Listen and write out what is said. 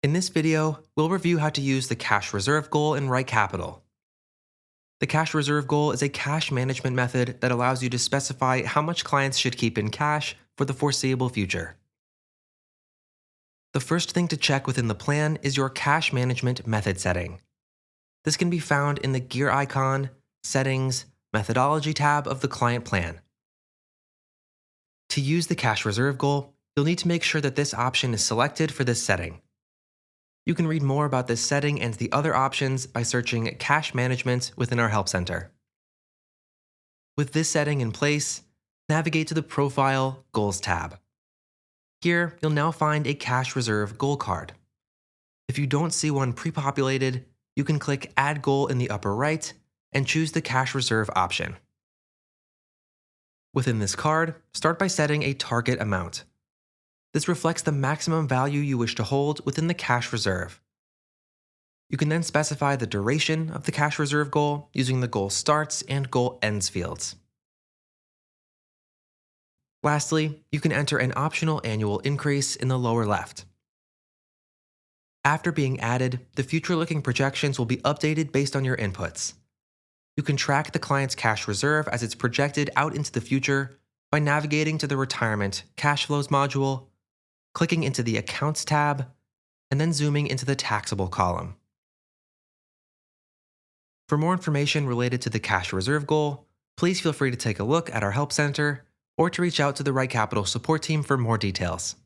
In this video, we'll review how to use the cash reserve goal in RightCapital. The cash reserve goal is a cash management method that allows you to specify how much clients should keep in cash for the foreseeable future. The first thing to check within the plan is your cash management method setting. This can be found in the gear icon, Settings, Methodology tab of the client plan. To use the cash reserve goal, you'll need to make sure that this option is selected for this setting. You can read more about this setting and the other options by searching Cash Management within our Help Center. With this setting in place, navigate to the Profile Goals tab. Here, you'll now find a cash reserve goal card. If you don't see one pre-populated, you can click Add Goal in the upper right and choose the cash reserve option. Within this card, start by setting a target amount. This reflects the maximum value you wish to hold within the cash reserve. You can then specify the duration of the cash reserve goal using the goal starts and goal ends fields. Lastly, you can enter an optional annual increase in the lower left. After being added, the future-looking projections will be updated based on your inputs. You can track the client's cash reserve as it's projected out into the future by navigating to the Retirement Cash Flows module, clicking into the Accounts tab, and then zooming into the Taxable column. For more information related to the cash reserve goal, please feel free to take a look at our Help Center or to reach out to the RightCapital support team for more details.